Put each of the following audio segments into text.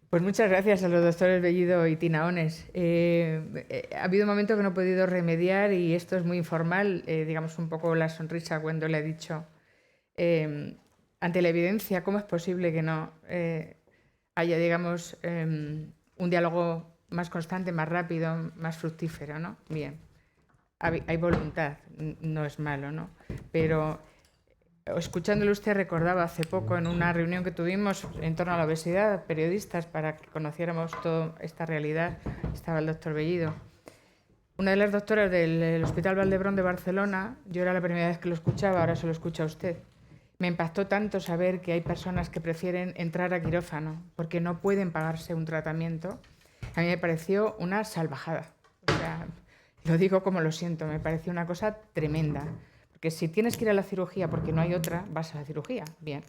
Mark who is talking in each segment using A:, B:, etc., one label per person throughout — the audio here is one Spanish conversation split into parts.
A: Pues muchas gracias a los doctores Bellido y Tinaones. Ha habido un momento que no he podido remediar y esto es muy informal, digamos un poco la sonrisa cuando le he dicho, eh, ante la evidencia, ¿cómo es posible que no haya, digamos, un diálogo más constante, más rápido, más fructífero, ¿no? Bien, hay voluntad, no es malo, ¿no? Pero escuchándole usted recordaba hace poco en una reunión que tuvimos en torno a la obesidad, periodistas, para que conociéramos toda esta realidad, estaba el doctor Bellido. Una de las doctoras del Hospital Valdebrón de Barcelona, yo era la primera vez que lo escuchaba, ahora se lo escucha a usted. Me impactó tanto saber que hay personas que prefieren entrar a quirófano porque no pueden pagarse un tratamiento. A mí me pareció una salvajada. O sea, lo digo como lo siento, me pareció una cosa tremenda. Porque si tienes que ir a la cirugía porque no hay otra, vas a la cirugía, bien.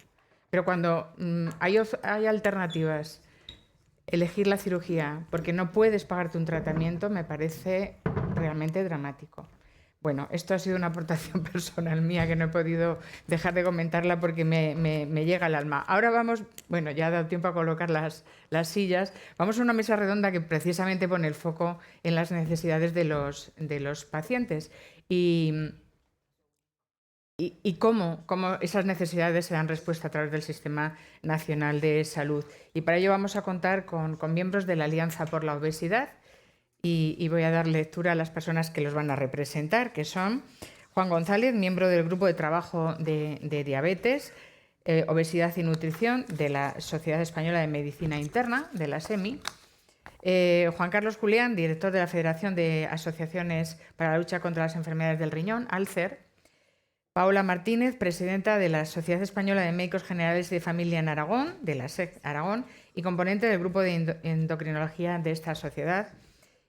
A: Pero cuando hay alternativas, elegir la cirugía porque no puedes pagarte un tratamiento me parece realmente dramático. Bueno, esto ha sido una aportación personal mía que no he podido dejar de comentarla porque me llega al alma. Ahora vamos, bueno, ya ha dado tiempo a colocar las sillas, vamos a una mesa redonda que precisamente pone el foco en las necesidades de los pacientes y cómo esas necesidades se dan respuesta a través del Sistema Nacional de Salud. Y para ello vamos a contar con miembros de la Alianza por la Obesidad y voy a dar lectura a las personas que los van a representar, que son Juan González, miembro del Grupo de Trabajo de Diabetes, Obesidad y Nutrición de la Sociedad Española de Medicina Interna, de la SEMI, Juan Carlos Julián, director de la Federación de Asociaciones para la Lucha contra las Enfermedades del Riñón, ALCER, Paola Martínez, presidenta de la Sociedad Española de Médicos Generales de Familia en Aragón, de la SEC Aragón, y componente del grupo de endocrinología de esta sociedad,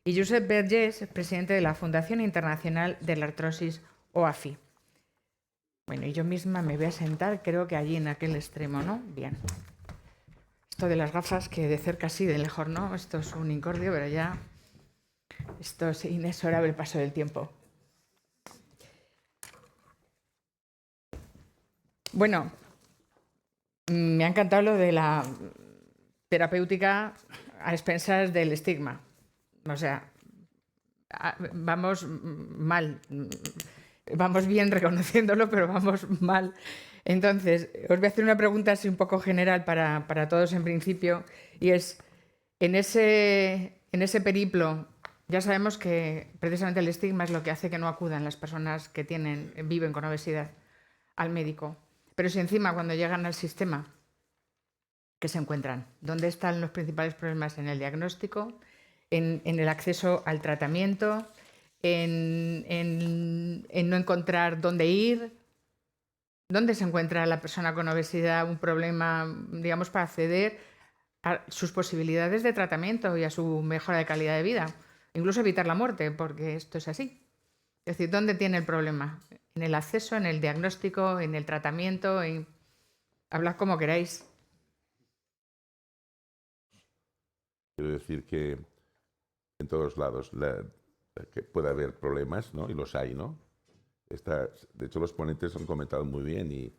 A: y Josep Vergés, presidente de la Fundación Internacional de la Artrosis, OAFI. Bueno, y yo misma me voy a sentar, creo que allí en aquel extremo, ¿no? Bien. Esto de las gafas, que de cerca sí, de lejos no, esto es un incordio, pero ya esto es inexorable el paso del tiempo. Bueno, me ha encantado lo de la terapéutica a expensas del estigma. O sea, vamos mal. Vamos bien reconociéndolo, pero vamos mal. Entonces, os voy a hacer una pregunta así un poco general para todos en principio, y es, en ese periplo, ya sabemos que precisamente el estigma es lo que hace que no acudan las personas que viven con obesidad al médico. Pero si encima cuando llegan al sistema, ¿qué se encuentran? ¿Dónde están los principales problemas? En el diagnóstico, en el acceso al tratamiento, en no encontrar dónde ir. ¿Dónde se encuentra la persona con obesidad un problema, digamos, para acceder a sus posibilidades de tratamiento y a su mejora de calidad de vida? Incluso evitar la muerte, porque esto es así. Es decir, ¿dónde tiene el problema? En el acceso, en el diagnóstico, en el tratamiento, hablad como queráis.
B: Quiero decir que en todos lados que puede haber problemas, ¿no? Y los hay, ¿no? De hecho, los ponentes han comentado muy bien y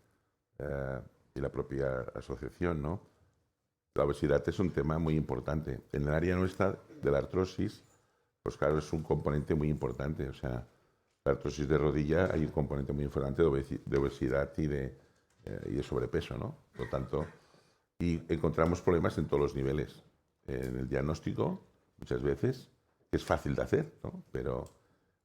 B: la propia asociación, ¿no? La obesidad es un tema muy importante. En el área nuestra de la artrosis, pues claro, es un componente muy importante. O sea, la artrosis de rodilla hay un componente muy importante de obesidad y de sobrepeso, ¿no? Por lo tanto, y encontramos problemas en todos los niveles. En el diagnóstico, muchas veces, que es fácil de hacer, ¿no? Pero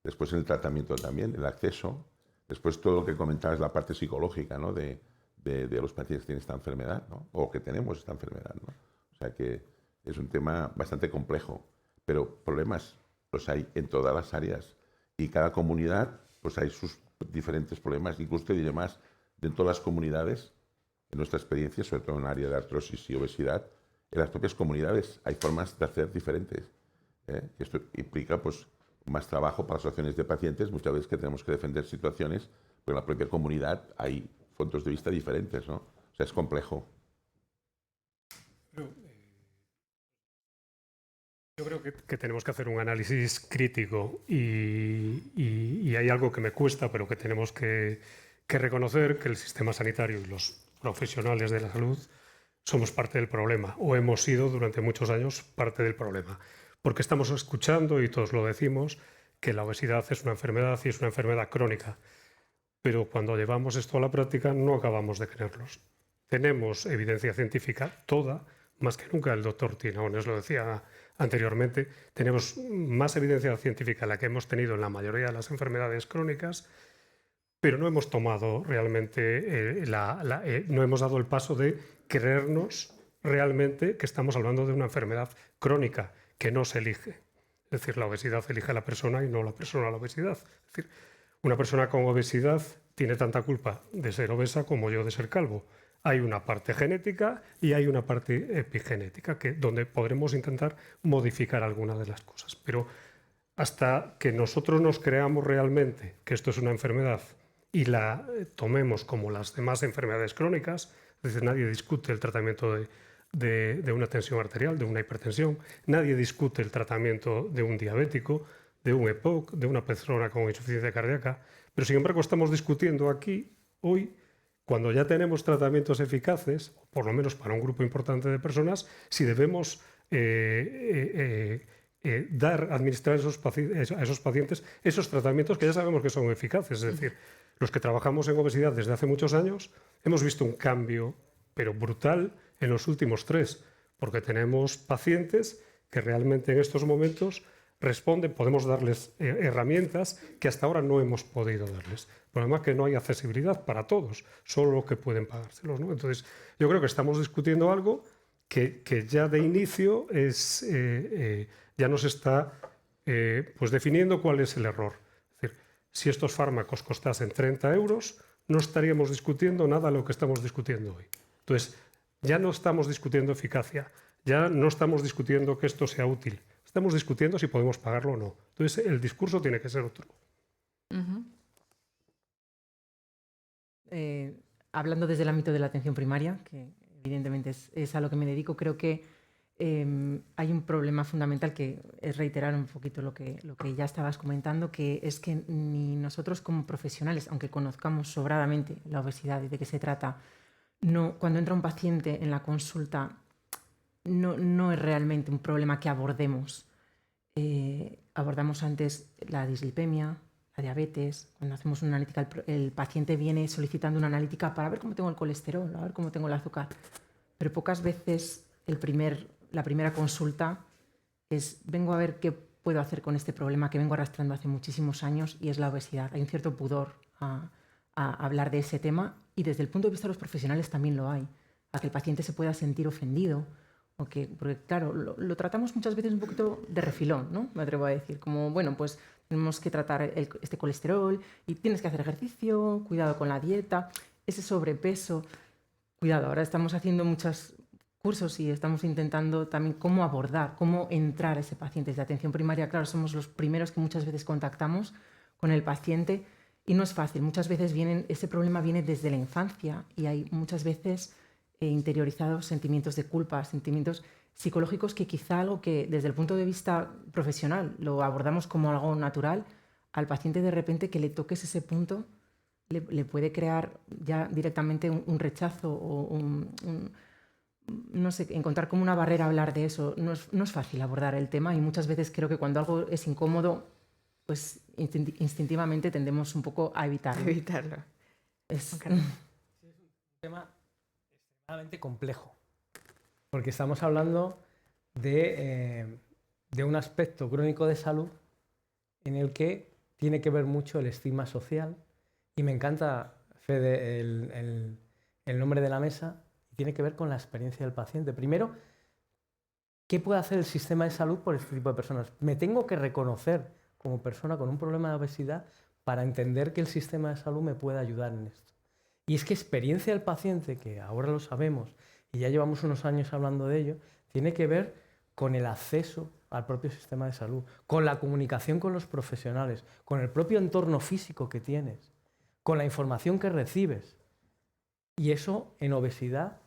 B: después en el tratamiento también, el acceso, después todo lo que comentabas, la parte psicológica, ¿no? de los pacientes que tienen esta enfermedad, ¿no? O que tenemos esta enfermedad, ¿no? O sea que es un tema bastante complejo, pero problemas los hay en todas las áreas y cada comunidad pues hay sus diferentes problemas, incluso te diré más, de todas las comunidades, en nuestra experiencia, sobre todo en el área de artrosis y obesidad, en las propias comunidades hay formas de hacer diferentes. Esto implica pues más trabajo para las asociaciones de pacientes, muchas veces que tenemos que defender situaciones, pero en la propia comunidad hay puntos de vista diferentes, ¿no? O sea, es complejo.
C: Pero, yo creo que tenemos que hacer un análisis crítico y hay algo que me cuesta, pero que tenemos que reconocer, que el sistema sanitario y los profesionales de la salud somos parte del problema, o hemos sido durante muchos años parte del problema. Porque estamos escuchando, y todos lo decimos, que la obesidad es una enfermedad y es una enfermedad crónica. Pero cuando llevamos esto a la práctica no acabamos de creerlos. Tenemos evidencia científica toda, más que nunca el doctor Tinaones lo decía anteriormente, tenemos más evidencia científica la que hemos tenido en la mayoría de las enfermedades crónicas, pero no hhemos tomado realmente, no hemos dado el paso de creernos realmente que estamos hablando de una enfermedad crónica que no se elige. Es decir, la obesidad elige a la persona y no la persona a la obesidad. Es decir, una persona con obesidad tiene tanta culpa de ser obesa como yo de ser calvo. Hay una parte genética y hay una parte epigenética donde podremos intentar modificar alguna de las cosas. Pero hasta que nosotros nos creamos realmente que esto es una enfermedad y la tomemos como las demás enfermedades crónicas, es decir, nadie discute el tratamiento de una tensión arterial, de una hipertensión, nadie discute el tratamiento de un diabético, de un EPOC, de una persona con insuficiencia cardíaca, pero sin embargo estamos discutiendo aquí, hoy, cuando ya tenemos tratamientos eficaces, por lo menos para un grupo importante de personas, si debemos administrar a esos pacientes esos tratamientos que ya sabemos que son eficaces. Es decir, los que trabajamos en obesidad desde hace muchos años hemos visto un cambio, pero brutal, en los últimos 3, porque tenemos pacientes que realmente en estos momentos responden, podemos darles herramientas que hasta ahora no hemos podido darles. El problema es que no hay accesibilidad para todos, solo los que pueden pagárselos, ¿no? Entonces, yo creo que estamos discutiendo algo que ya de inicio ya nos está pues definiendo cuál es el error. Es decir, si estos fármacos costasen 30 euros, no estaríamos discutiendo nada de lo que estamos discutiendo hoy. Entonces, ya no estamos discutiendo eficacia, ya no estamos discutiendo que esto sea útil. Estamos discutiendo si podemos pagarlo o no. Entonces, el discurso tiene que ser otro.
D: Hablando desde el ámbito de la atención primaria, que evidentemente es a lo que me dedico, creo que hay un problema fundamental que es reiterar un poquito lo que ya estabas comentando, que es que ni nosotros como profesionales, aunque conozcamos sobradamente la obesidad y de qué se trata, cuando entra un paciente en la consulta no es realmente un problema que abordemos. Abordamos antes la dislipemia, la diabetes. Cuando hacemos una analítica, el paciente viene solicitando una analítica para ver cómo tengo el colesterol, a ver cómo tengo el azúcar. Pero pocas veces la primera consulta es: vengo a ver qué puedo hacer con este problema que vengo arrastrando hace muchísimos años, y es la obesidad. Hay un cierto pudor a hablar de ese tema, y desde el punto de vista de los profesionales también lo hay, a que el paciente se pueda sentir ofendido. Porque claro, lo tratamos muchas veces un poquito de refilón, ¿no? Me atrevo a decir, como, bueno, pues tenemos que tratar este colesterol y tienes que hacer ejercicio, cuidado con la dieta, ese sobrepeso, cuidado. Ahora estamos haciendo muchos cursos y estamos intentando también cómo abordar, cómo entrar a ese paciente. Desde atención primaria, claro, somos los primeros que muchas veces contactamos con el paciente y no es fácil. Muchas veces ese problema viene desde la infancia y hay muchas veces interiorizados sentimientos de culpa, sentimientos psicológicos que quizá algo que desde el punto de vista profesional lo abordamos como algo natural, al paciente de repente que le toques ese punto le puede crear ya directamente un rechazo o no sé, encontrar como una barrera a hablar de eso. No es fácil abordar el tema y muchas veces creo que cuando algo es incómodo, pues instintivamente tendemos un poco a evitarlo.
E: Es un tema extremadamente complejo, porque estamos hablando de un aspecto crónico de salud en el que tiene que ver mucho el estigma social, y me encanta, Fede, el nombre de la mesa, y tiene que ver con la experiencia del paciente. Primero, ¿qué puede hacer el sistema de salud por este tipo de personas? Me tengo que reconocer como persona con un problema de obesidad para entender que el sistema de salud me puede ayudar en esto. Y es que experiencia del paciente, que ahora lo sabemos y ya llevamos unos años hablando de ello, tiene que ver con el acceso al propio sistema de salud, con la comunicación con los profesionales, con el propio entorno físico que tienes, con la información que recibes. Y eso en obesidad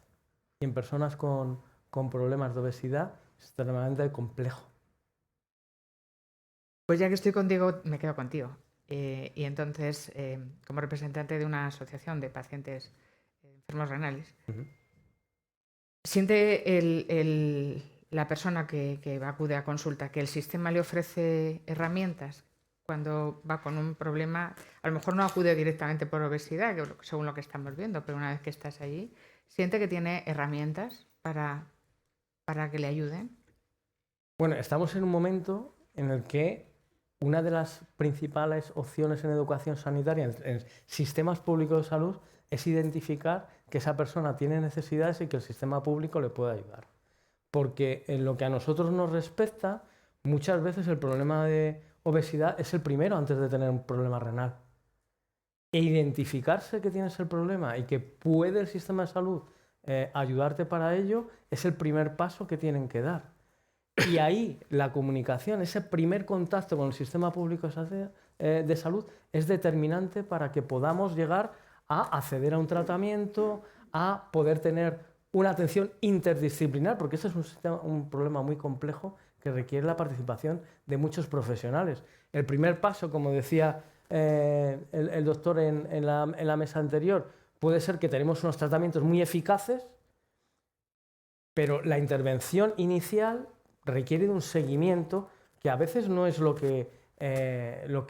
E: y en personas con problemas de obesidad es extremadamente complejo.
A: Pues ya que estoy contigo, me quedo contigo. Y entonces, como representante de una asociación de pacientes enfermos renales, ¿Siente la persona que acude a consulta que el sistema le ofrece herramientas cuando va con un problema? A lo mejor no acude directamente por obesidad, según lo que estamos viendo, pero una vez que estás allí, ¿siente que tiene herramientas para que le ayuden?
E: Bueno, estamos en un momento en el que una de las principales opciones en educación sanitaria, en sistemas públicos de salud, es identificar que esa persona tiene necesidades y que el sistema público le puede ayudar. Porque en lo que a nosotros nos respecta, muchas veces el problema de obesidad es el primero antes de tener un problema renal. E identificarse que tienes el problema y que puede el sistema de salud ayudarte para ello es el primer paso que tienen que dar. Y ahí la comunicación, ese primer contacto con el sistema público de salud es determinante para que podamos llegar a acceder a un tratamiento, a poder tener una atención interdisciplinar, porque ese es un problema muy complejo que requiere la participación de muchos profesionales. El primer paso, como decía el doctor en la mesa anterior, puede ser que tenemos unos tratamientos muy eficaces, pero la intervención inicial requiere de un seguimiento que a veces no es lo que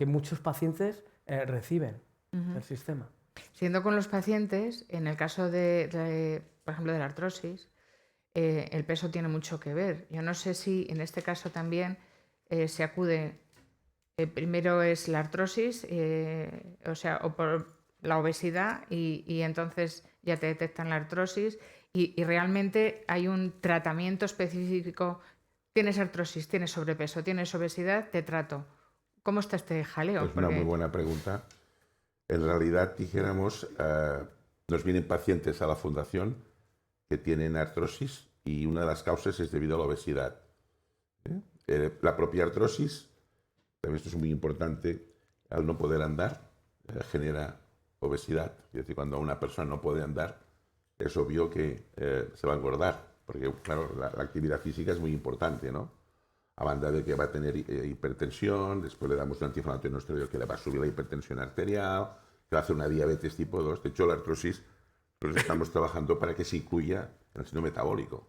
E: muchos pacientes reciben del sistema.
A: Siendo con los pacientes, en el caso por ejemplo, de la artrosis, el peso tiene mucho que ver. Yo no sé si en este caso también se acude, primero es la artrosis, o por la obesidad, y entonces ya te detectan la artrosis, y realmente hay un tratamiento específico. Tienes artrosis, tienes sobrepeso, tienes obesidad, te trato. ¿Cómo está este jaleo?
B: Es una muy buena pregunta. En realidad, dijéramos, nos vienen pacientes a la fundación que tienen artrosis y una de las causas es debido a la obesidad. La propia artrosis, también esto es muy importante, al no poder andar, genera obesidad. Es decir, cuando una persona no puede andar, es obvio que se va a engordar, porque claro, la actividad física es muy importante, ¿no? A banda de que va a tener hipertensión, después le damos un antiinflamatorio no esteroideo que le va a subir la hipertensión arterial, que va a hacer una diabetes tipo 2. De hecho, la artrosis, nosotros estamos trabajando para que se incluya en el síndrome metabólico,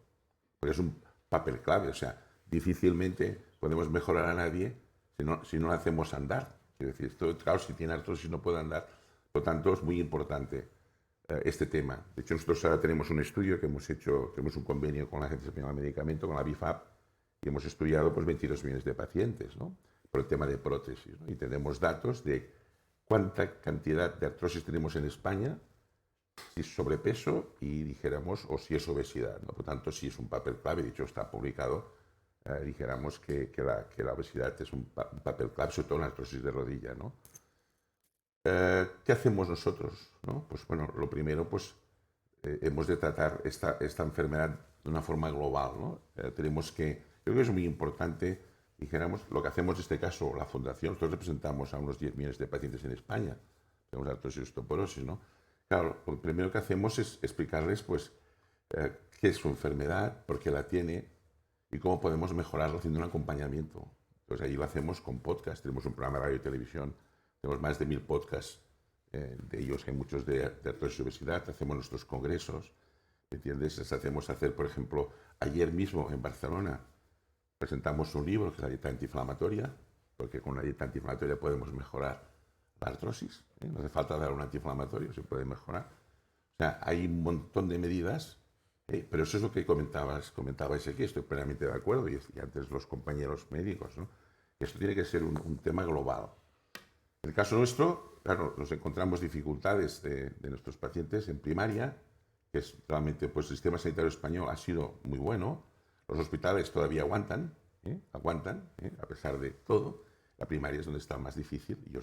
B: porque es un papel clave. O sea, difícilmente podemos mejorar a nadie si no le hacemos andar. Es decir, esto, claro, si tiene artrosis no puede andar. Por lo tanto, es muy importante este tema. De hecho, nosotros ahora tenemos un estudio que hemos hecho, tenemos un convenio con la Agencia Española de Medicamento, con la BIFAP, y hemos estudiado pues 22 millones de pacientes, ¿no?, por el tema de prótesis, ¿no? Y tenemos datos de cuánta cantidad de artrosis tenemos en España, si es sobrepeso y dijéramos, o si es obesidad, ¿no? Por tanto, sí es un papel clave. De hecho, está publicado, dijéramos que la obesidad es un papel clave, sobre todo en la artrosis de rodilla, ¿no? ¿Qué hacemos nosotros, ¿no? Pues bueno, lo primero, pues hemos de tratar esta enfermedad de una forma global, ¿no? Creo que es muy importante, dijéramos, lo que hacemos en este caso, la Fundación. Nosotros representamos a unos 10 millones de pacientes en España, tenemos artrosis y osteoporosis, ¿no? Claro, lo primero que hacemos es explicarles, pues, qué es su enfermedad, por qué la tiene y cómo podemos mejorarlo haciendo un acompañamiento. Pues ahí lo hacemos con podcast, tenemos un programa de radio y televisión, tenemos más de 1000 podcasts, de ellos hay muchos de artrosis y obesidad, hacemos nuestros congresos, ¿entiendes? Les hacemos hacer, por ejemplo, ayer mismo en Barcelona presentamos un libro que es la dieta antiinflamatoria, porque con la dieta antiinflamatoria podemos mejorar la artrosis, ¿eh? No hace falta dar un antiinflamatorio, se puede mejorar. O sea, hay un montón de medidas, pero eso es lo que comentabais aquí, estoy plenamente de acuerdo, y antes los compañeros médicos, ¿no? Esto tiene que ser un tema global. En el caso nuestro, claro, nos encontramos dificultades de nuestros pacientes en primaria, que es realmente, pues el sistema sanitario español ha sido muy bueno, los hospitales todavía aguantan, a pesar de todo. La primaria es donde está más difícil. Yo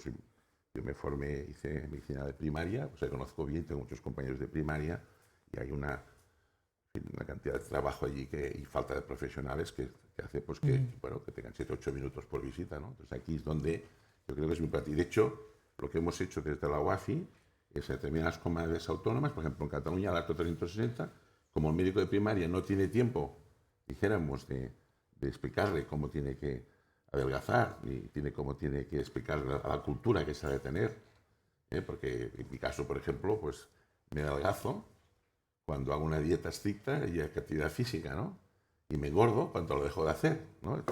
B: me formé, hice medicina de primaria, o sea, conozco bien, tengo muchos compañeros de primaria, y hay una cantidad de trabajo allí y falta de profesionales que hace pues, que tengan 7 o 8 minutos por visita, ¿no? Entonces aquí es donde yo creo que es muy práctico. Y de hecho, lo que hemos hecho desde la UAFI es en determinadas comunidades autónomas, por ejemplo en Cataluña, el acto 360, como el médico de primaria no tiene tiempo, dijéramos, de explicarle cómo tiene que adelgazar, ni cómo tiene que explicarle a la cultura que se ha de tener, porque en mi caso, por ejemplo, pues me adelgazo cuando hago una dieta estricta y actividad física, ¿no? Y me engordo cuando lo dejo de hacer, ¿no?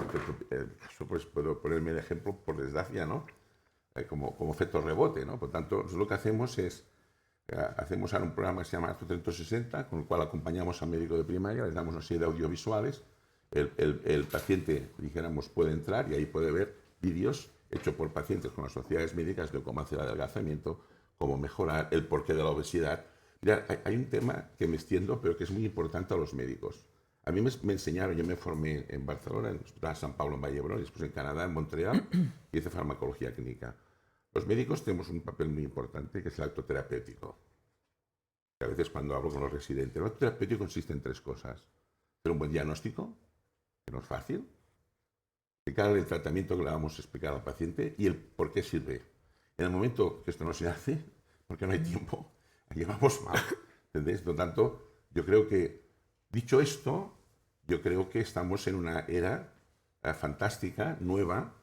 B: Eso pues puedo ponerme el ejemplo, por desgracia, ¿no? Como efecto rebote, ¿no? Por tanto, nosotros lo que hacemos es, hacemos ahora un programa que se llama Acto 360, con el cual acompañamos al médico de primaria, les damos una serie de audiovisuales, el paciente, dijéramos, puede entrar y ahí puede ver vídeos hechos por pacientes con las sociedades médicas de cómo hacer adelgazamiento, cómo mejorar, el porqué de la obesidad. Mira, hay un tema que me extiendo, pero que es muy importante a los médicos. A mí me enseñaron, yo me formé en Barcelona, en el Hospital San Pablo en Vallebrón, después en Canadá, en Montreal, y hice farmacología clínica. Los médicos tenemos un papel muy importante, que es el acto terapéutico. A veces cuando hablo con los residentes, el acto terapéutico consiste en 3 cosas. Hacer un buen diagnóstico, que no es fácil, explicar el tratamiento que le vamos a explicar al paciente y el por qué sirve. En el momento que esto no se hace, porque no hay tiempo, llevamos mal. ¿Entendéis? Por lo tanto, yo creo que, dicho esto, yo creo que estamos en una era fantástica, nueva,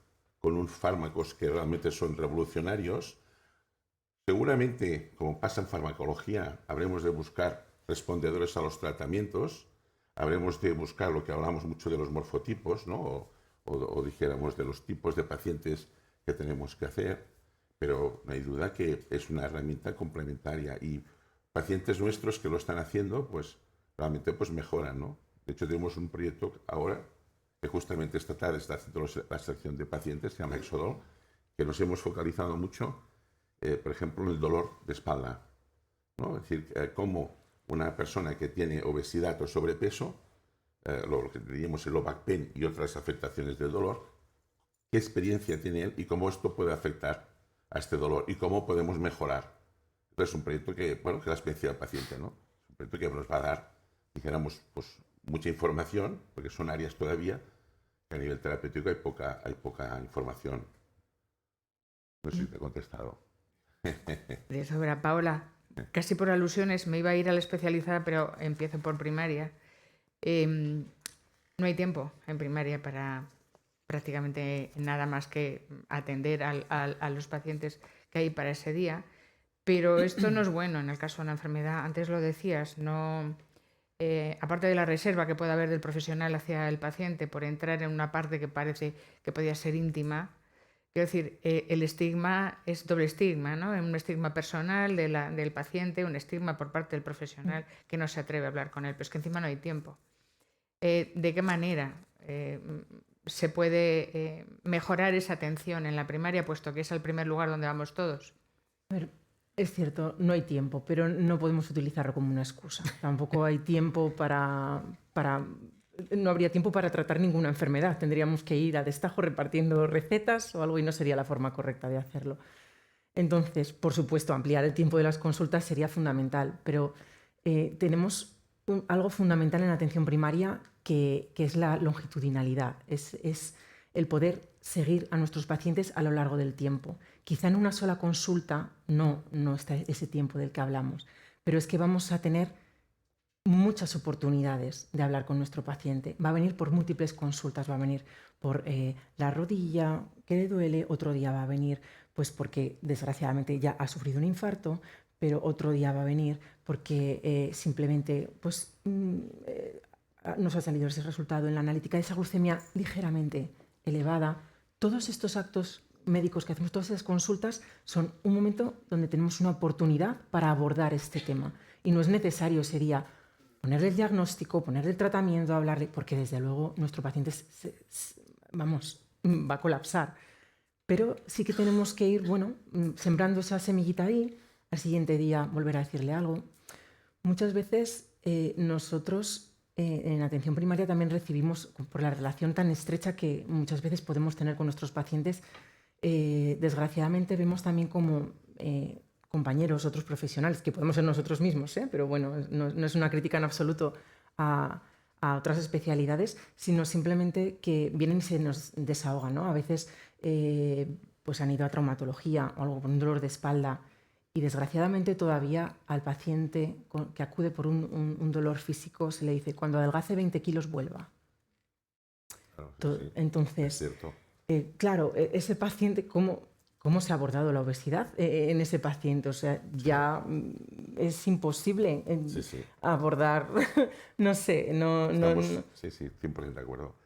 B: con unos fármacos que realmente son revolucionarios. Seguramente, como pasa en farmacología, habremos de buscar respondedores a los tratamientos, habremos de buscar lo que hablamos mucho de los morfotipos, ¿no? O dijéramos de los tipos de pacientes que tenemos que hacer, pero no hay duda que es una herramienta complementaria y pacientes nuestros que lo están haciendo, pues realmente pues mejoran, ¿no? De hecho, tenemos un proyecto ahora que justamente esta tarde está haciendo la selección de pacientes, se llama Exodol, que nos hemos focalizado mucho, por ejemplo, en el dolor de espalda, ¿no? Es decir, cómo una persona que tiene obesidad o sobrepeso, lo que diríamos el low back pain y otras afectaciones del dolor, qué experiencia tiene él y cómo esto puede afectar a este dolor y cómo podemos mejorar. Entonces, es un proyecto que, bueno, que es la experiencia del paciente, ¿no? Es un proyecto que nos va a dar, dijéramos, pues mucha información, porque son áreas todavía que a nivel terapéutico hay poca información. No sé si te he contestado.
A: De sobra, Paola. Casi por alusiones, me iba a ir a la especializada, pero empiezo por primaria. No hay tiempo en primaria para prácticamente nada más que atender a los pacientes que hay para ese día. Pero esto no es bueno en el caso de una enfermedad. Antes lo decías, no, aparte de la reserva que puede haber del profesional hacia el paciente por entrar en una parte que parece que podía ser íntima, quiero decir, el estigma es doble estigma, ¿no? Un estigma personal del paciente, un estigma por parte del profesional que no se atreve a hablar con él, pero es que encima no hay tiempo. ¿De qué manera se puede mejorar esa atención en la primaria, puesto que es el primer lugar donde vamos todos?
D: A ver, es cierto, no hay tiempo, pero no podemos utilizarlo como una excusa. Tampoco hay tiempo no habría tiempo para tratar ninguna enfermedad. Tendríamos que ir a destajo repartiendo recetas o algo y no sería la forma correcta de hacerlo. Entonces, por supuesto, ampliar el tiempo de las consultas sería fundamental, pero tenemos algo fundamental en la atención primaria que es la longitudinalidad, es el poder seguir a nuestros pacientes a lo largo del tiempo. Quizá en una sola consulta no está ese tiempo del que hablamos, pero es que vamos a tener muchas oportunidades de hablar con nuestro paciente. Va a venir por múltiples consultas, va a venir por la rodilla que le duele, otro día va a venir pues porque desgraciadamente ya ha sufrido un infarto, pero otro día va a venir porque simplemente pues, nos ha salido ese resultado en la analítica de esa glucemia ligeramente elevada. Todos estos actos médicos que hacemos, todas esas consultas, son un momento donde tenemos una oportunidad para abordar este tema. Y no es necesario ese día ponerle el diagnóstico, ponerle el tratamiento, hablarle, porque desde luego nuestro paciente va a colapsar. Pero sí que tenemos que ir, bueno, sembrando esa semillita ahí, al siguiente día volver a decirle algo. Muchas veces nosotros en atención primaria también recibimos, por la relación tan estrecha que muchas veces podemos tener con nuestros pacientes, desgraciadamente vemos también como compañeros, otros profesionales, que podemos ser nosotros mismos, pero bueno, no es una crítica en absoluto a otras especialidades, sino simplemente que vienen y se nos desahogan, ¿no? A veces pues han ido a traumatología o algo con un dolor de espalda y desgraciadamente todavía al paciente que acude por un dolor físico se le dice cuando adelgace 20 kilos vuelva. Claro, sí. Entonces,
B: es cierto.
D: Claro, ese paciente, ¿cómo ¿cómo se ha abordado la obesidad en ese paciente? O sea, ya es imposible abordar, no sé,
B: Sí, 100% de acuerdo.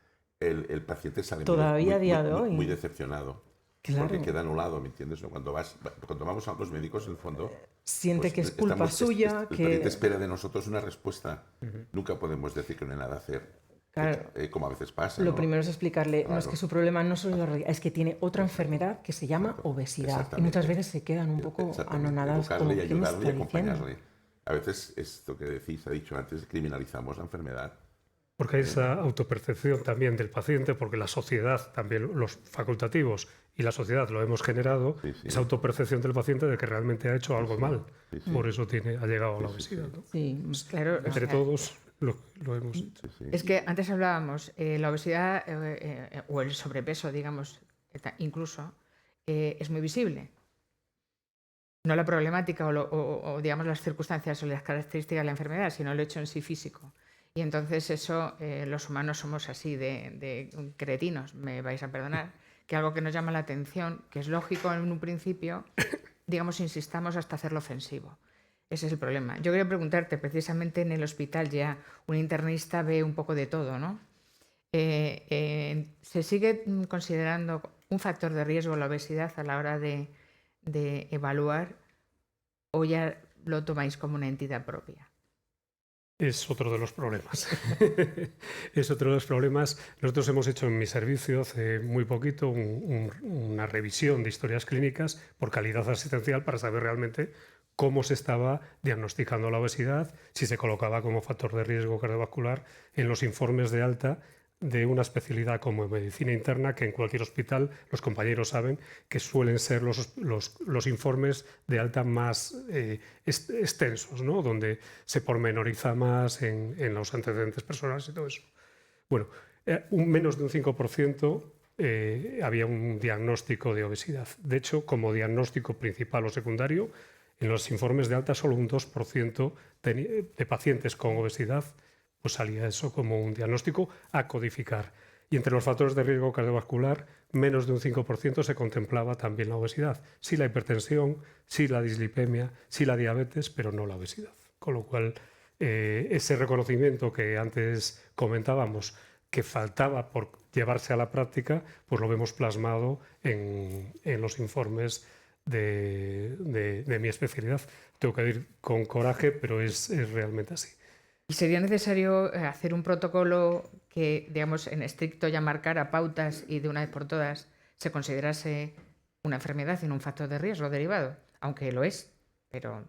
B: El paciente sale
D: todavía a día de hoy.
B: muy decepcionado.
D: Claro.
B: Porque queda anulado, ¿me entiendes? Cuando vamos a los médicos, en el fondo...
D: Siente que es culpa suya.
B: El paciente espera de nosotros una respuesta. Nunca podemos decir que no hay nada a hacer.
D: Claro.
B: Como a veces pasa.
D: Lo primero es explicarle, no es que su problema no solo es la rodilla, es que tiene otra enfermedad que se llama obesidad. Y muchas veces se quedan un poco anonadas.
B: Educarle y
D: como, ¿qué me
B: ayudarle y
D: está
B: acompañarle. A veces esto que decís, ha dicho antes, criminalizamos la enfermedad.
C: Porque hay esa autopercepción también del paciente, porque la sociedad, también los facultativos y la sociedad lo hemos generado, esa autopercepción del paciente de que realmente ha hecho algo mal. Por eso ha llegado a la obesidad. ¿no?
D: Sí,
A: claro.
C: Entre todos lo hemos hecho.
A: Es que antes hablábamos, la obesidad o el sobrepeso, digamos, incluso, es muy visible. No la problemática o digamos, las circunstancias o las características de la enfermedad, sino el hecho en sí físico. Y entonces eso, los humanos somos así de cretinos, me vais a perdonar, que algo que nos llama la atención, que es lógico en un principio, digamos, insistamos hasta hacerlo ofensivo. Ese es el problema. Yo quería preguntarte, precisamente en el hospital ya un internista ve un poco de todo, ¿no? ¿Se sigue considerando un factor de riesgo la obesidad a la hora de evaluar o ya lo tomáis como una entidad propia?
C: Es otro de los problemas. Es otro de los problemas. Nosotros hemos hecho en mi servicio hace muy poquito una revisión de historias clínicas por calidad asistencial para saber realmente cómo se estaba diagnosticando la obesidad, si se colocaba como factor de riesgo cardiovascular en los informes de alta de una especialidad como medicina interna, que en cualquier hospital los compañeros saben que suelen ser los informes de alta más extensos, ¿no? Donde se pormenoriza más en los antecedentes personales y todo eso. Bueno, menos de un 5% había un diagnóstico de obesidad. De hecho, como diagnóstico principal o secundario, en los informes de alta solo un 2% de pacientes con obesidad pues salía eso como un diagnóstico a codificar. Y entre los factores de riesgo cardiovascular, menos de un 5% se contemplaba también la obesidad. Sí la hipertensión, sí la dislipemia, sí la diabetes, pero no la obesidad. Con lo cual, ese reconocimiento que antes comentábamos, que faltaba por llevarse a la práctica, pues lo vemos plasmado en los informes de mi especialidad. Tengo que ir con coraje, pero es realmente así.
A: ¿Y sería necesario hacer un protocolo que, digamos, en estricto ya marcara pautas y de una vez por todas se considerase una enfermedad y no un factor de riesgo derivado? Aunque lo es, pero...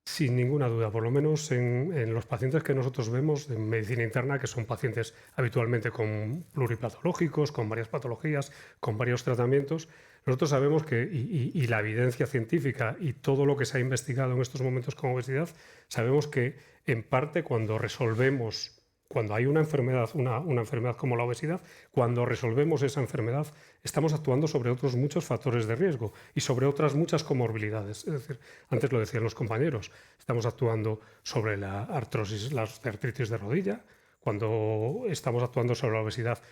C: Sin ninguna duda, por lo menos en los pacientes que nosotros vemos en medicina interna, que son pacientes habitualmente con pluripatológicos, con varias patologías, con varios tratamientos, nosotros sabemos que, y la evidencia científica y todo lo que se ha investigado en estos momentos con obesidad, sabemos que en parte cuando hay una enfermedad, una enfermedad como la obesidad, cuando resolvemos esa enfermedad, estamos actuando sobre otros muchos factores de riesgo y sobre otras muchas comorbilidades. Es decir, antes lo decían los compañeros, estamos actuando sobre la artrosis, la artritis de rodilla. Cuando estamos actuando sobre la obesidad,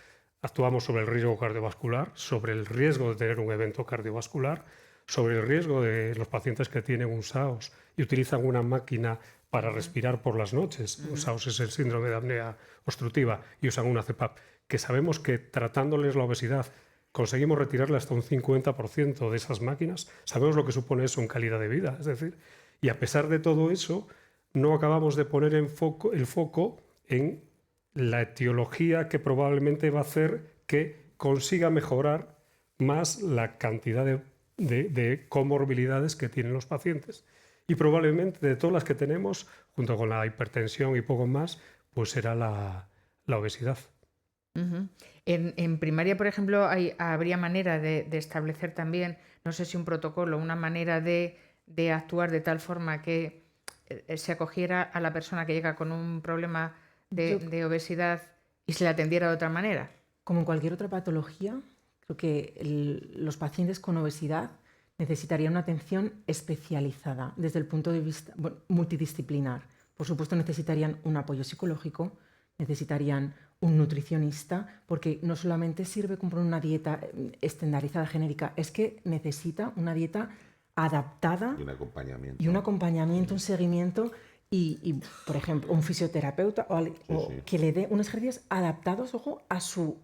C: actuamos sobre el riesgo cardiovascular, sobre el riesgo de tener un evento cardiovascular, sobre el riesgo de los pacientes que tienen un SAOS y utilizan una máquina para respirar por las noches. Un SAOS es el síndrome de apnea obstructiva y usan una CPAP, que sabemos que tratándoles la obesidad conseguimos retirarle hasta un 50% de esas máquinas. Sabemos lo que supone eso en calidad de vida. Es decir, y a pesar de todo eso, no acabamos de poner el foco en la etiología que probablemente va a hacer que consiga mejorar más la cantidad de comorbilidades que tienen los pacientes. Y probablemente de todas las que tenemos, junto con la hipertensión y poco más, pues será la obesidad.
A: Uh-huh. En primaria, por ejemplo, habría manera de establecer también, no sé si un protocolo, una manera de actuar de tal forma que se acogiera a la persona que llega con un problema de obesidad y se le atendiera de otra manera.
D: Como en cualquier otra patología, creo que los pacientes con obesidad necesitarían una atención especializada desde el punto de vista multidisciplinar. Por supuesto, necesitarían un apoyo psicológico, necesitarían un nutricionista, porque no solamente sirve comprar una dieta estandarizada genérica, es que necesita una dieta adaptada
B: Y un acompañamiento.
D: un seguimiento y, por ejemplo, un fisioterapeuta o que le dé unos ejercicios adaptados, ojo, a su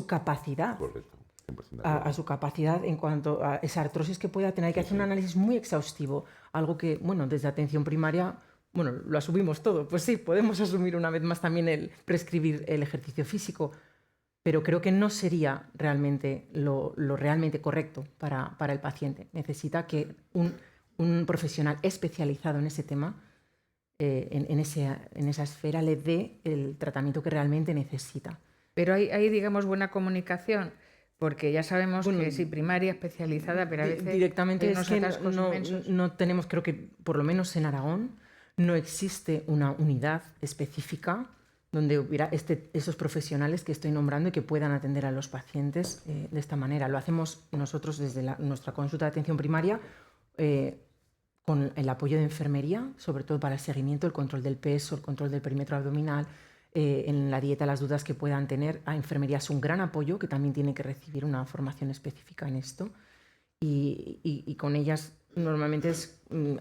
D: capacidad.
B: Correcto. 100% de
D: A
B: acuerdo.
D: su capacidad en cuanto a esa artrosis que pueda tener. Hay que hacer un análisis muy exhaustivo, algo que, bueno, desde atención primaria, bueno, lo asumimos todo. Pues sí, podemos asumir una vez más también el prescribir el ejercicio físico, pero creo que no sería realmente lo realmente correcto para el paciente. Necesita que un profesional especializado en ese tema, en esa esfera, le dé el tratamiento que realmente necesita.
A: Pero hay, digamos, buena comunicación, porque ya sabemos que sí, primaria, especializada, pero a veces
D: directamente
A: hay
D: es
A: unos
D: que
A: atascos inmensos.
D: no tenemos, creo que por lo menos en Aragón, no existe una unidad específica donde hubiera esos profesionales que estoy nombrando y que puedan atender a los pacientes de esta manera. Lo hacemos nosotros desde nuestra consulta de atención primaria con el apoyo de enfermería, sobre todo para el seguimiento, el control del peso, el control del perímetro abdominal, en la dieta, las dudas que puedan tener. A enfermería es un gran apoyo, que también tiene que recibir una formación específica en esto. Y con ellas normalmente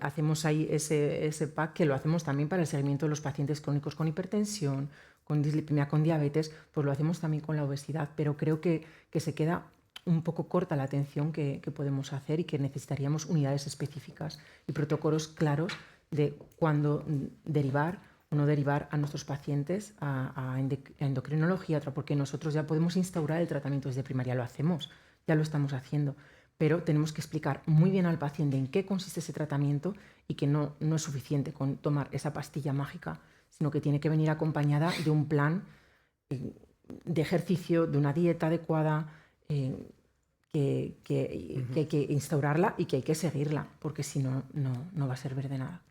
D: hacemos ahí ese pack, que lo hacemos también para el seguimiento de los pacientes crónicos con hipertensión, con dislipidemia, con diabetes, pues lo hacemos también con la obesidad, pero creo que se queda un poco corta la atención que podemos hacer y que necesitaríamos unidades específicas y protocolos claros de cuándo derivar o no derivar a nuestros pacientes a endocrinología, porque nosotros ya podemos instaurar el tratamiento desde primaria, lo hacemos, ya lo estamos haciendo, pero tenemos que explicar muy bien al paciente en qué consiste ese tratamiento y que no es suficiente con tomar esa pastilla mágica, sino que tiene que venir acompañada de un plan de ejercicio, de una dieta adecuada, que hay que instaurarla y que hay que seguirla, porque si no, no va a servir de nada.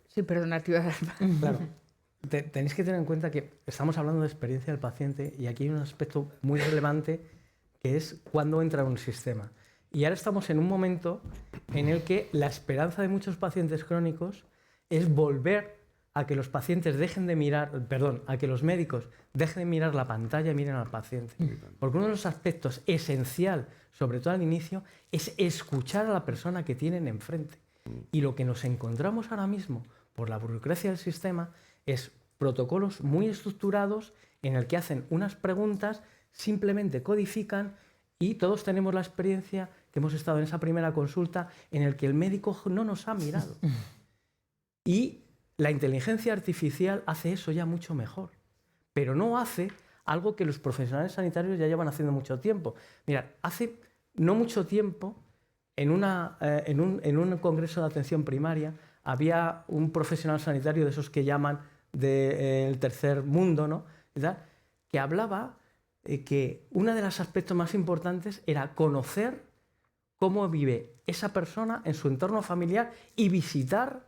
A: Sí, perdona, te iba a dar...
E: Claro. Tenéis que tener en cuenta que estamos hablando de experiencia del paciente y aquí hay un aspecto muy relevante que es cuándo entra en un sistema. Y ahora estamos en un momento en el que la esperanza de muchos pacientes crónicos es volver a que los pacientes dejen de mirar, a que los médicos dejen de mirar la pantalla y miren al paciente. Porque uno de los aspectos esencial, sobre todo al inicio, es escuchar a la persona que tienen enfrente. Y lo que nos encontramos ahora mismo por la burocracia del sistema es protocolos muy estructurados en el que hacen unas preguntas, simplemente codifican y todos tenemos la experiencia que hemos estado en esa primera consulta en el que el médico no nos ha mirado. Y la inteligencia artificial hace eso ya mucho mejor, pero no hace algo que los profesionales sanitarios ya llevan haciendo mucho tiempo. Mirad, hace no mucho tiempo, en un congreso de atención primaria, había un profesional sanitario de esos que llaman del tercer mundo, ¿no? Que hablaba que uno de los aspectos más importantes era conocer cómo vive esa persona en su entorno familiar y visitar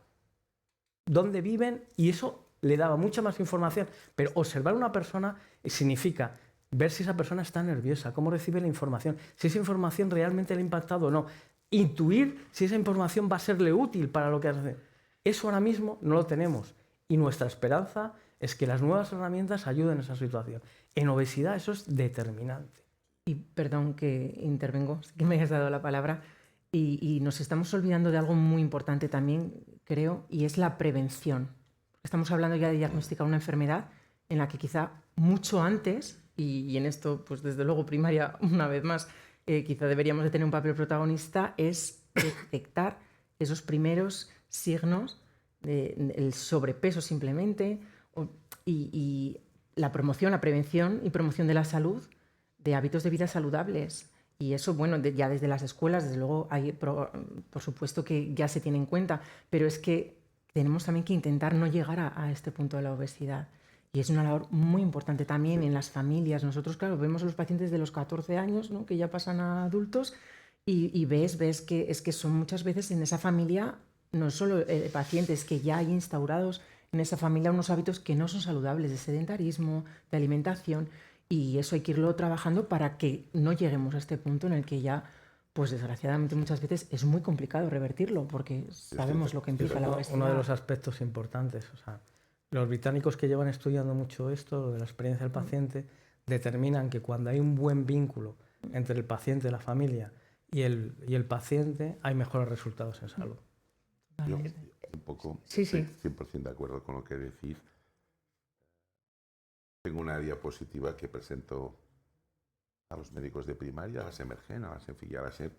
E: dónde viven, y eso le daba mucha más información. Pero observar a una persona significa ver si esa persona está nerviosa, cómo recibe la información, si esa información realmente le ha impactado o no, intuir si esa información va a serle útil para lo que hace. Eso ahora mismo no lo tenemos y nuestra esperanza es que las nuevas herramientas ayuden a esa situación. En obesidad eso es determinante.
D: Y perdón que intervengo, que me hayas dado la palabra, y nos estamos olvidando de algo muy importante también, creo, y es la prevención. Estamos hablando ya de diagnosticar una enfermedad en la que quizá mucho antes, y en esto, pues desde luego primaria, una vez más, quizá deberíamos de tener un papel protagonista, es detectar esos primeros signos del sobrepeso simplemente, y la promoción, la prevención y promoción de la salud, de hábitos de vida saludables. Y eso, bueno, ya desde las escuelas, desde luego, hay, por supuesto que ya se tiene en cuenta, pero es que tenemos también que intentar no llegar a este punto de la obesidad. Y es una labor muy importante también en las familias. Nosotros, claro, vemos a los pacientes de los 14 años, ¿no?, que ya pasan a adultos, y ves que es que son muchas veces en esa familia, no solo pacientes que ya hay instaurados en esa familia unos hábitos que no son saludables, de sedentarismo, de alimentación, y eso hay que irlo trabajando para que no lleguemos a este punto en el que ya, pues desgraciadamente muchas veces es muy complicado revertirlo, porque sabemos lo que implica la obesidad.
E: Uno de los aspectos importantes, o sea, los británicos que llevan estudiando mucho esto, lo de la experiencia del paciente, determinan que cuando hay un buen vínculo entre el paciente, la familia y el paciente, hay mejores resultados en salud.
B: Yo un poco
A: Sí,
B: estoy
A: sí.
B: 100% de acuerdo con lo que decís. Tengo una diapositiva que presento a los médicos de primaria, a las emergen, a las enfilla, a las EP,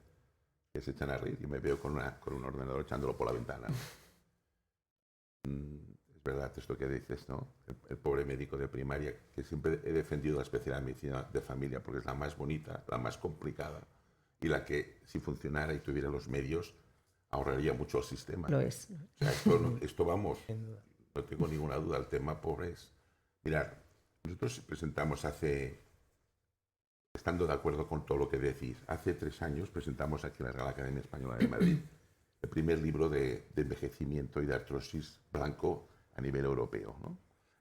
B: que se echan a reír y me veo con un ordenador echándolo por la ventana. Es verdad esto que dices, ¿no? El pobre médico de primaria, que siempre he defendido la especialidad de medicina de familia porque es la más bonita, la más complicada y la que, si funcionara y tuviera los medios, ahorraría mucho al sistema.
D: Lo es.
B: O sea, esto vamos, no tengo ninguna duda, el tema pobre es... Mirad, nosotros presentamos estando de acuerdo con todo lo que decís, hace 3 años presentamos aquí en la Real Academia Española de Madrid el primer libro de envejecimiento y de artrosis blanco a nivel europeo, ¿no?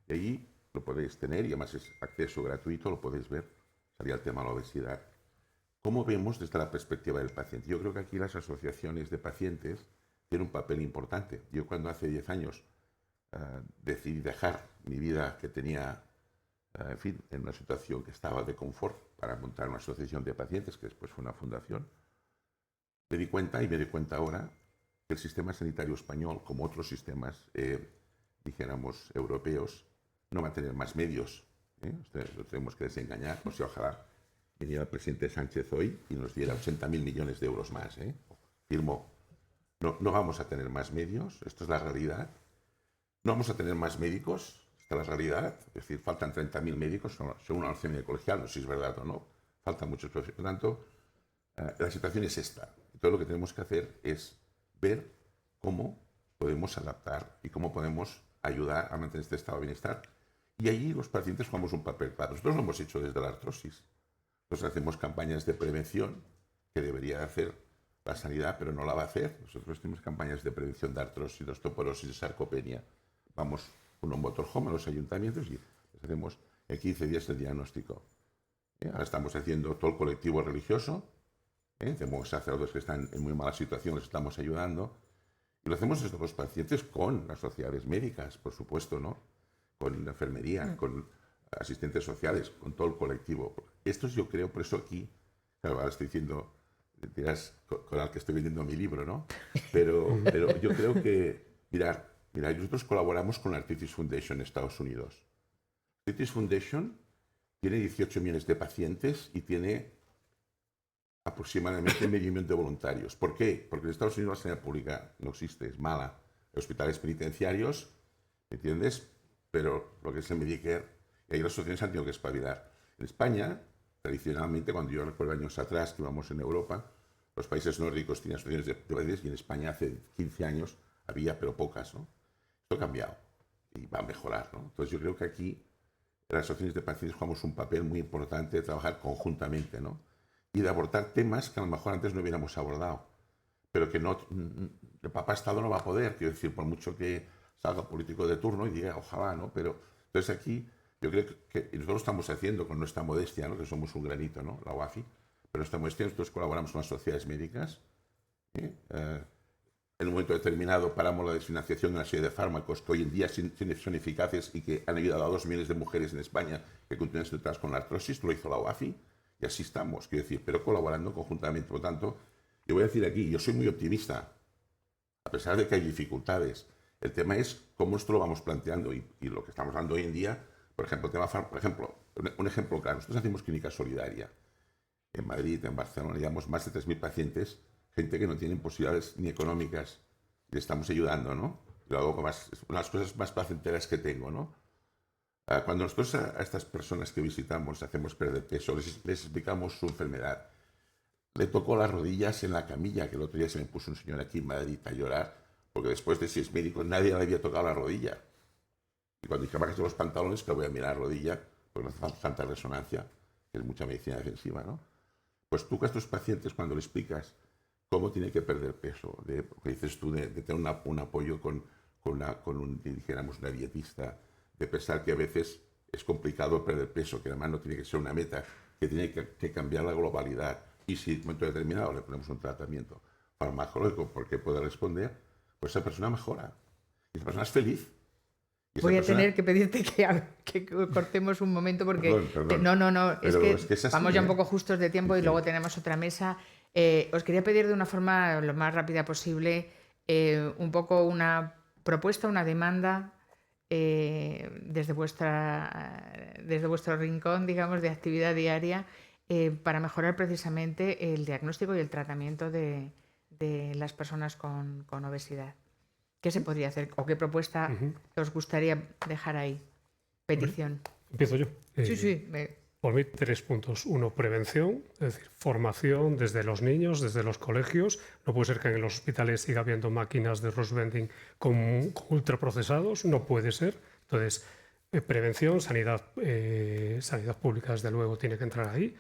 B: Y ahí lo podéis tener y además es acceso gratuito, lo podéis ver, salía el tema de la obesidad. ¿Cómo vemos desde la perspectiva del paciente? Yo creo que aquí las asociaciones de pacientes tienen un papel importante. Yo cuando hace 10 años decidí dejar mi vida que tenía, en fin, en una situación que estaba de confort para montar una asociación de pacientes, que después fue una fundación, me di cuenta y me doy cuenta ahora que el sistema sanitario español, como otros sistemas, dijéramos, europeos, no va a tener más medios. Lo tenemos que desengañar, o sea, ojalá viniera el presidente Sánchez hoy y nos diera 80.000 millones de euros más. Firmo, no vamos a tener más medios, esto es la realidad. No vamos a tener más médicos, esta es la realidad. Es decir, faltan 30.000 médicos, según la leucemia colegial, no sé si es verdad o no. Faltan muchos profesionales. Por lo tanto, la situación es esta. Todo lo que tenemos que hacer es ver cómo podemos adaptar y cómo podemos ayudar a mantener este estado de bienestar. Y allí los pacientes jugamos un papel claro. Nosotros lo hemos hecho desde la artrosis. Nosotros hacemos campañas de prevención que debería hacer la sanidad, pero no la va a hacer. Nosotros tenemos campañas de prevención de artrosis, de osteoporosis, de sarcopenia. Vamos con un motorhome a los ayuntamientos y les hacemos en 15 días el diagnóstico. Ahora estamos haciendo todo el colectivo religioso. Tenemos sacerdotes que están en muy mala situación, les estamos ayudando. Y lo hacemos desde los pacientes con las sociedades médicas, por supuesto, ¿no? Con la enfermería, con asistentes sociales, con todo el colectivo. Esto es, yo creo, por eso aquí, claro, ahora estoy diciendo, dirás con el que estoy vendiendo mi libro, ¿no? Pero yo creo que, mirad, nosotros colaboramos con la Arthritis Foundation en Estados Unidos. Arthritis Foundation tiene 18 millones de pacientes y tiene aproximadamente medio millón de voluntarios. ¿Por qué? Porque en Estados Unidos la sanidad pública no existe, es mala. Hospitales penitenciarios, ¿me entiendes? Pero lo que es el Medicare, y ahí las asociaciones han tenido que espabilar. En España, tradicionalmente, cuando yo recuerdo años atrás que íbamos en Europa, los países nórdicos tenían asociaciones de pacientes y en España hace 15 años había, pero pocas, ¿no? Esto ha cambiado y va a mejorar, ¿no? Entonces yo creo que aquí las asociaciones de pacientes jugamos un papel muy importante de trabajar conjuntamente, ¿no? Y de abordar temas que a lo mejor antes no hubiéramos abordado, pero que no, el Papa Estado no va a poder, quiero decir, por mucho que salga político de turno y diga, ojalá, ¿no? Pero entonces aquí yo creo que nosotros lo estamos haciendo con nuestra modestia, ¿no? Que somos un granito, ¿no? La UAFI, pero nuestra modestia, nosotros colaboramos con las sociedades médicas. En un momento determinado paramos la desfinanciación de una serie de fármacos que hoy en día son eficaces y que han ayudado a 2 millones de mujeres en España que continúan tratadas con la artrosis, lo hizo la UAFI. Y así estamos, quiero decir, pero colaborando conjuntamente. Por lo tanto, yo voy a decir aquí, yo soy muy optimista, a pesar de que hay dificultades. El tema es cómo esto lo vamos planteando y lo que estamos hablando hoy en día, por ejemplo, un ejemplo claro, nosotros hacemos clínica solidaria. En Madrid, en Barcelona, llevamos más de 3.000 pacientes, gente que no tiene posibilidades ni económicas, y le estamos ayudando, ¿no? Lo hago con una de las cosas más placenteras que tengo, ¿no? Cuando nosotros a estas personas que visitamos hacemos perder peso, les explicamos su enfermedad. Le tocó las rodillas en la camilla, que el otro día se me puso un señor aquí en Madrid a llorar, porque después de 6 médicos nadie le había tocado la rodilla. Y cuando dije, bájate los pantalones, que voy a mirar la rodilla, porque no hace tanta resonancia, que es mucha medicina defensiva, ¿no? Pues tú a estos pacientes, cuando le explicas cómo tiene que perder peso, porque dices tú de tener un apoyo con dijéramos, una dietista, de pensar que a veces es complicado perder peso, que además no tiene que ser una meta, que tiene que cambiar la globalidad. Y si en un momento determinado le ponemos un tratamiento farmacológico porque puede responder, pues esa persona mejora. Y esa persona es feliz. Y esa
A: Voy a
B: persona-
A: tener que pedirte que cortemos un momento porque...
B: Perdón.
A: No, es
B: Pero
A: que,
B: es así,
A: vamos ya un
B: ¿eh?
A: poco justos de tiempo y
B: Sí.
A: luego tenemos otra mesa. Os quería pedir de una forma lo más rápida posible un poco una propuesta, una demanda desde vuestro rincón, digamos, de actividad diaria para mejorar precisamente el diagnóstico y el tratamiento de las personas con obesidad. ¿Qué se podría hacer o qué propuesta os gustaría dejar ahí? Petición.
C: Empiezo yo.
A: Sí.
C: Por mí, 3 puntos. 1, prevención, es decir, formación desde los niños, desde los colegios. No puede ser que en los hospitales siga habiendo máquinas de Ross vending con ultraprocesados, no puede ser. Entonces, prevención, sanidad pública, desde luego, tiene que entrar ahí.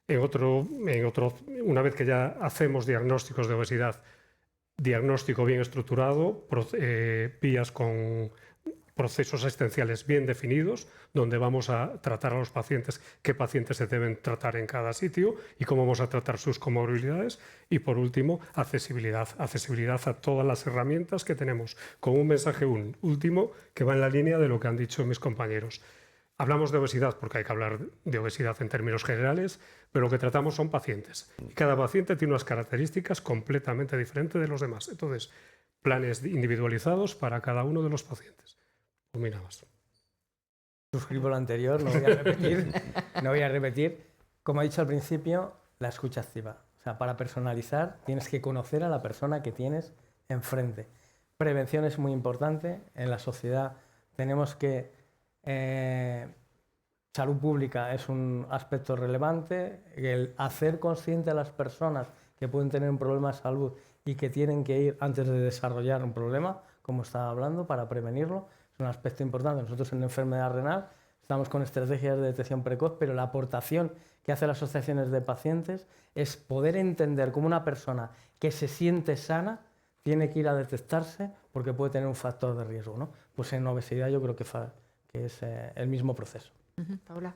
C: Una vez que ya hacemos diagnósticos de obesidad, diagnóstico bien estructurado, vías con procesos asistenciales bien definidos, donde vamos a tratar a los pacientes, qué pacientes se deben tratar en cada sitio y cómo vamos a tratar sus comorbilidades. Y por último, accesibilidad a todas las herramientas que tenemos, con un mensaje último que va en la línea de lo que han dicho mis compañeros. Hablamos de obesidad porque hay que hablar de obesidad en términos generales, pero lo que tratamos son pacientes. Y cada paciente tiene unas características completamente diferentes de los demás. Entonces, planes individualizados para cada uno de los pacientes. Pues mira más.
E: Suscribo lo anterior, no voy a repetir. Como he dicho al principio, la escucha activa. O sea, para personalizar tienes que conocer a la persona que tienes enfrente. Prevención es muy importante. En la sociedad tenemos que... salud pública es un aspecto relevante. El hacer consciente a las personas que pueden tener un problema de salud y que tienen que ir antes de desarrollar un problema, como estaba hablando, para prevenirlo, es un aspecto importante. Nosotros en enfermedad renal estamos con estrategias de detección precoz, pero la aportación que hacen las asociaciones de pacientes es poder entender cómo una persona que se siente sana tiene que ir a detectarse porque puede tener un factor de riesgo, ¿no? Pues en obesidad yo creo que es el mismo proceso.
A: Paula.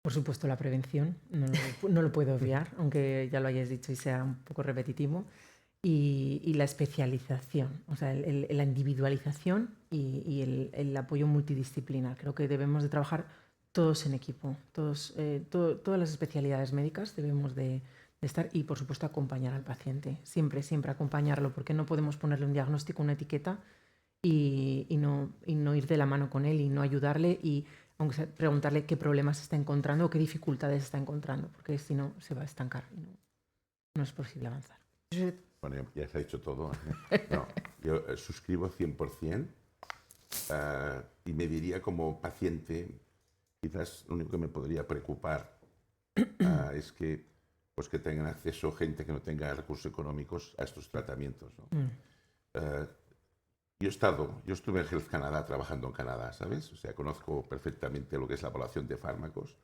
D: Por supuesto, la prevención, no lo puedo obviar, aunque ya lo hayáis dicho y sea un poco repetitivo. Y la especialización, o sea, la individualización y el apoyo multidisciplinar. Creo que debemos de trabajar todos en equipo, todas las especialidades médicas debemos de estar y, por supuesto, acompañar al paciente. Siempre acompañarlo, porque no podemos ponerle un diagnóstico, una etiqueta y no ir de la mano con él y no ayudarle y aunque sea, preguntarle qué problemas está encontrando o qué dificultades está encontrando, porque si no se va a estancar y no es posible avanzar.
B: Bueno, ya se ha dicho todo. No, yo suscribo 100% y me diría como paciente, quizás lo único que me podría preocupar es que tengan acceso gente que no tenga recursos económicos a estos tratamientos, ¿no? Yo estuve en Health Canada trabajando en Canadá, ¿sabes? O sea, conozco perfectamente lo que es la evaluación de fármacos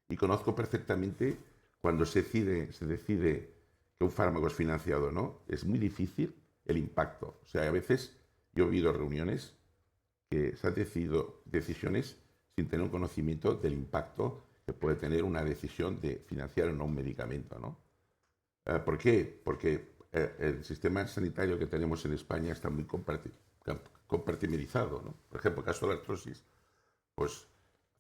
B: y conozco perfectamente cuando se decide que un fármaco es financiado o no, es muy difícil el impacto. O sea, a veces yo he oído reuniones que se han decidido decisiones sin tener un conocimiento del impacto que puede tener una decisión de financiar o no un medicamento, ¿no? ¿Por qué? Porque el sistema sanitario que tenemos en España está muy compartimentalizado, ¿no? Por ejemplo, en caso de la artrosis, pues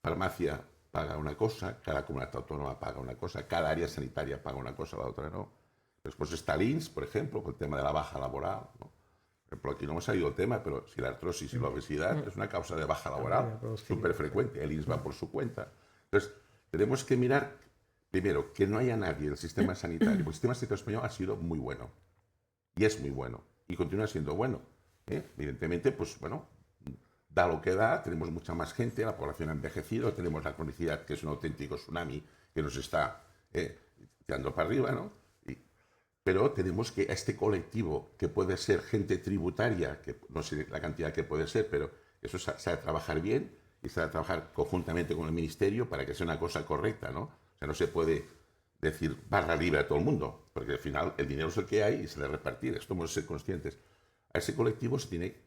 B: farmacia paga una cosa, cada comunidad autónoma paga una cosa, cada área sanitaria paga una cosa, la otra no. Después está el INS, por ejemplo, con el tema de la baja laboral, ¿no? Por ejemplo, aquí no hemos salido el tema, pero si la artrosis y la obesidad es una causa de baja laboral súper frecuente, el INS va por su cuenta. Entonces, tenemos que mirar, primero, que no haya nadie en el sistema sanitario, porque el sistema sanitario español ha sido muy bueno, y es muy bueno, y continúa siendo bueno. Evidentemente, pues bueno, da lo que da, tenemos mucha más gente, la población ha envejecido, tenemos la cronicidad, que es un auténtico tsunami que nos está tirando para arriba, ¿no? Pero tenemos que a este colectivo, que puede ser gente tributaria, que no sé la cantidad que puede ser, pero eso se ha de trabajar bien y se ha de trabajar conjuntamente con el ministerio para que sea una cosa correcta, ¿no? O sea, no se puede decir barra libre a todo el mundo, porque al final el dinero es el que hay y se debe repartir, esto hemos de ser conscientes. A ese colectivo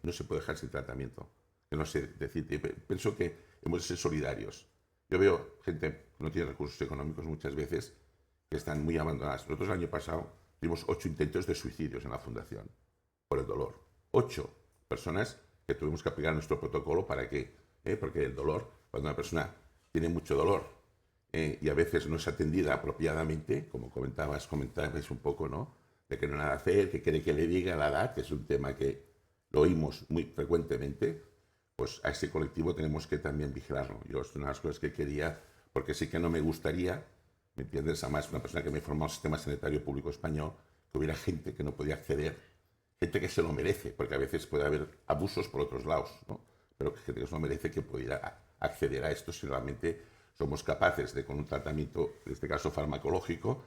B: no se puede dejar sin tratamiento. Que no sé decir, pienso que hemos de ser solidarios. Yo veo gente que no tiene recursos económicos muchas veces que están muy abandonadas. Nosotros el año pasado tuvimos 8 intentos de suicidios en la fundación por el dolor. 8 personas que tuvimos que aplicar nuestro protocolo para que, porque el dolor, cuando una persona tiene mucho dolor y a veces no es atendida apropiadamente, como comentabas un poco, ¿no? De que no hay nada que hacer, que quiere que le diga la edad, que es un tema que lo oímos muy frecuentemente, pues a ese colectivo tenemos que también vigilarlo. Yo es una de las cosas que quería, porque sí que no me gustaría, ¿me entiendes? Además, una persona que me formó el sistema sanitario público español, que hubiera gente que no podía acceder, gente que se lo merece, porque a veces puede haber abusos por otros lados, ¿no? Pero que gente que se lo merece que pudiera acceder a esto si realmente somos capaces de, con un tratamiento, en este caso farmacológico,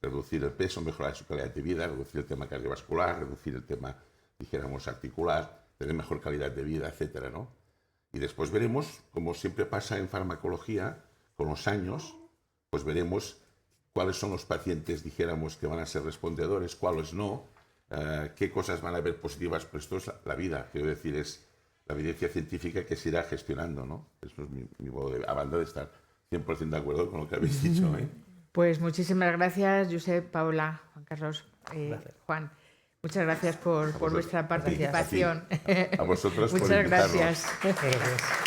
B: reducir el peso, mejorar su calidad de vida, reducir el tema cardiovascular, reducir el tema, dijéramos, articular, tener mejor calidad de vida, etcétera, ¿no? Y después veremos, como siempre pasa en farmacología, con los años, pues veremos cuáles son los pacientes, dijéramos, que van a ser respondedores, cuáles no, qué cosas van a haber positivas, pero esto es la vida, quiero decir, es la evidencia científica que se irá gestionando, ¿no? Eso es mi modo de, a banda de estar 100% de acuerdo con lo que habéis dicho, ¿eh?
A: Pues muchísimas gracias, Josep, Paula, Juan Carlos, Juan. Muchas gracias por vuestra participación.
B: A vosotros por
A: Muchas
B: invitarnos.
A: gracias.
C: Gracias.